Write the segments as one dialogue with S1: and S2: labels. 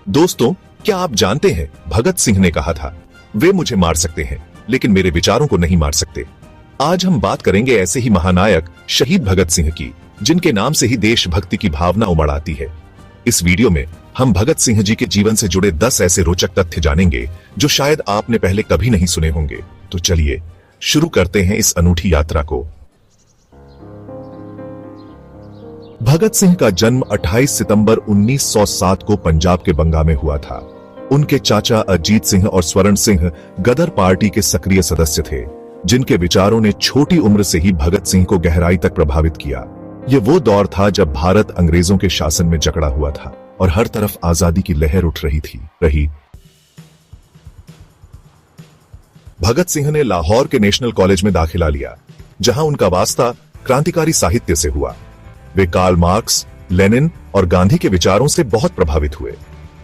S1: दोस्तों, क्या आप जानते हैं भगत सिंह ने कहा था, वे मुझे मार सकते हैं लेकिन मेरे विचारों को नहीं मार सकते। आज हम बात करेंगे ऐसे ही महानायक शहीद भगत सिंह की, जिनके नाम से ही देशभक्ति की भावना उमड़ आती है। इस वीडियो में हम भगत सिंह जी के जीवन से जुड़े 10 ऐसे रोचक तथ्य जानेंगे जो शायद आपने पहले कभी नहीं सुने होंगे। तो चलिए शुरू करते हैं इस अनूठी यात्रा को। भगत सिंह का जन्म 28 सितंबर 1907 को पंजाब के बंगा में हुआ था। उनके चाचा अजीत सिंह और स्वर्ण सिंह गदर पार्टी के सक्रिय सदस्य थे, जिनके विचारों ने छोटी उम्र से ही भगत सिंह को गहराई तक प्रभावित किया। यह वो दौर था जब भारत अंग्रेजों के शासन में जकड़ा हुआ था और हर तरफ आजादी की लहर उठ रही थी। भगत सिंह ने लाहौर के नेशनल कॉलेज में दाखिला लिया, जहां उनका वास्ता क्रांतिकारी साहित्य से हुआ। वे कार्ल मार्क्स, लेनिन और गांधी के विचारों से बहुत प्रभावित हुए।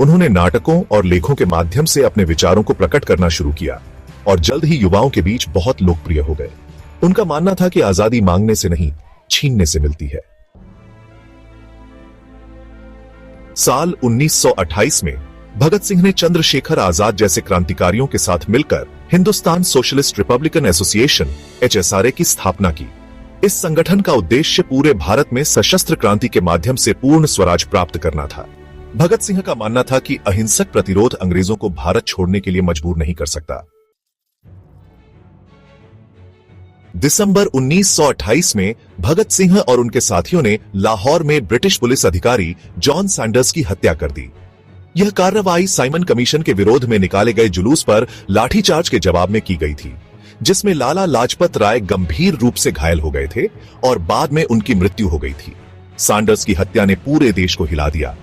S1: उन्होंने नाटकों और लेखों के माध्यम से अपने विचारों को प्रकट करना शुरू किया और जल्द ही युवाओं के बीच बहुत लोकप्रिय हो गए। उनका मानना था कि आजादी मांगने से नहीं, छीनने से मिलती है। साल 1928 में भगत सिंह ने चंद्रशेखर आजाद जैसे क्रांतिकारियों के साथ मिलकर Hindustan socialist Republican association (HSRA) की स्थापना की। इस संगठन का उद्देश्य पूरे भारत में सशस्त्र क्रांति के माध्यम से पूर्ण स्वराज प्राप्त करना था। भगत सिंह का मानना था कि अहिंसक प्रतिरोध अंग्रेजों को भारत छोड़ने के लिए मजबूर नहीं कर सकता। दिसंबर 1928 में भगत सिंह और उनके साथियों ने लाहौर में ब्रिटिश पुलिस अधिकारी जॉन सैंडर्स की हत्या कर दी। यह कार्रवाई साइमन कमीशन के विरोध में निकाले गए जुलूस पर लाठीचार्ज के जवाब में की गई थी, जिसमें लाला लाजपत राय गंभीर रूप से घायल हो गए थे और बाद में उनकी मृत्यु हो गई थी। सैंडर्स की हत्या ने पूरे देश को हिला दिया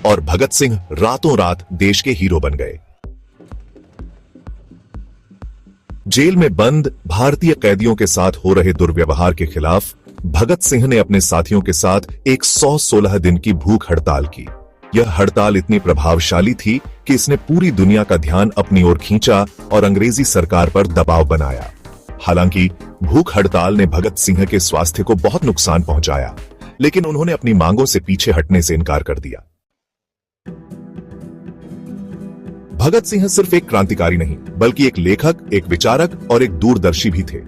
S1: और भगत सिंह रातों रात देश के हीरो बन गए। जेल में बंद भारतीय कैदियों के साथ हो रहे दुर्व्यवहार के खिलाफ भगत सिंह ने अपने साथियों के साथ एक 116 दिन की भूख हड़ताल की। यह हड़ताल इतनी प्रभावशाली थी कि इसने पूरी दुनिया का ध्यान अपनी ओर खींचा और अंग्रेजी सरकार पर दबाव बनाया। हालांकि भूख हड़ताल ने भगत सिंह के स्वास्थ्य को बहुत नुकसान पहुंचाया, लेकिन उन्होंने अपनी मांगों से पीछे हटने से इनकार कर दिया। भगत सिंह सिर्फ एक क्रांतिकारी नहीं, बल्कि एक लेखक, एक विचारक और एक दूरदर्शी भी थे।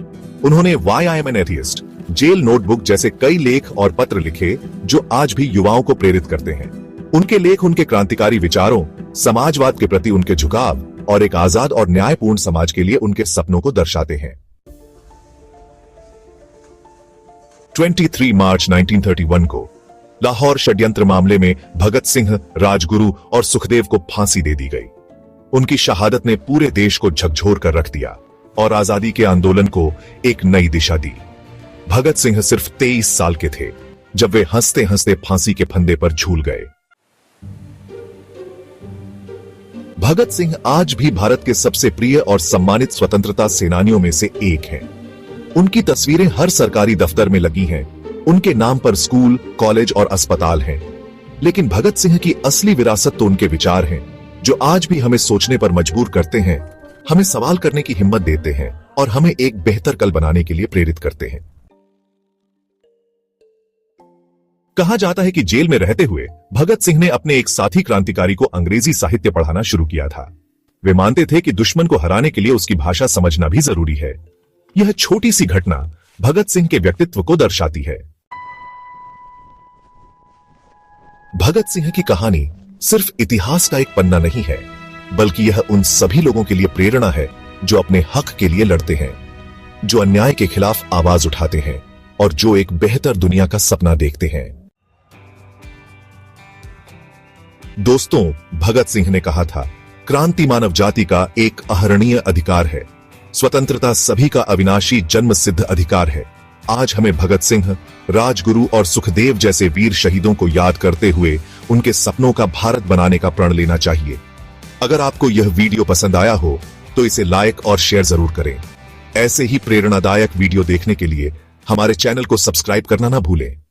S1: उन्होंने why I am an atheist, jail notebook जैसे कई लेख और पत्र लिखे जो आज भी युवाओं को प्रेरित करते हैं। उनके लेख उनके क्रांतिकारी विचारों, समाजवाद के प्रति उनके झुकाव और एक आजाद और न्यायपूर्ण समाज के लिए उनके सपनों को दर्शाते हैं। 23 मार्च 1931 को लाहौर षड्यंत्र मामले में भगत सिंह, राजगुरु और सुखदेव को फांसी दे दी गई। उनकी शहादत ने पूरे देश को झकझोर कर रख दिया और आजादी के आंदोलन को एक नई दिशा दी। भगत सिंह सिर्फ 23 साल के थे जब वे हंसते हंसते फांसी के फंदे पर झूल गए। भगत सिंह आज भी भारत के सबसे प्रिय और सम्मानित स्वतंत्रता सेनानियों में से एक हैं। उनकी तस्वीरें हर सरकारी दफ्तर में लगी हैं। उनके नाम पर स्कूल, कॉलेज और अस्पताल हैं। लेकिन भगत सिंह की असली विरासत तो उनके विचार हैं, जो आज भी हमें सोचने पर मजबूर करते हैं, हमें सवाल करने की हिम्मत देते हैं और हमें एक बेहतर कल बनाने के लिए प्रेरित करते हैं। कहा जाता है कि जेल में रहते हुए भगत सिंह ने अपने एक साथी क्रांतिकारी को अंग्रेजी साहित्य पढ़ाना शुरू किया था। वे मानते थे कि दुश्मन को हराने के लिए उसकी भाषा समझना भी जरूरी है। यह छोटी सी घटना भगत सिंह के व्यक्तित्व को दर्शाती है। भगत सिंह की कहानी सिर्फ इतिहास का एक पन्ना नहीं है, बल्कि यह उन सभी लोगों के लिए प्रेरणा है जो अपने हक के लिए लड़ते हैं, जो अन्याय के खिलाफ आवाज उठाते हैं और जो एक बेहतर दुनिया का सपना देखते हैं। दोस्तों, भगत सिंह ने कहा था, क्रांति मानव जाति का एक अहरणीय अधिकार है। स्वतंत्रता सभी का अविनाशी जन्म सिद्ध अधिकार है। आज हमें भगत सिंह, राजगुरु और सुखदेव जैसे वीर शहीदों को याद करते हुए उनके सपनों का भारत बनाने का प्रण लेना चाहिए। अगर आपको यह वीडियो पसंद आया हो तो इसे लाइक और शेयर जरूर करें। ऐसे ही प्रेरणादायक वीडियो देखने के लिए हमारे चैनल को सब्सक्राइब करना ना भूलें।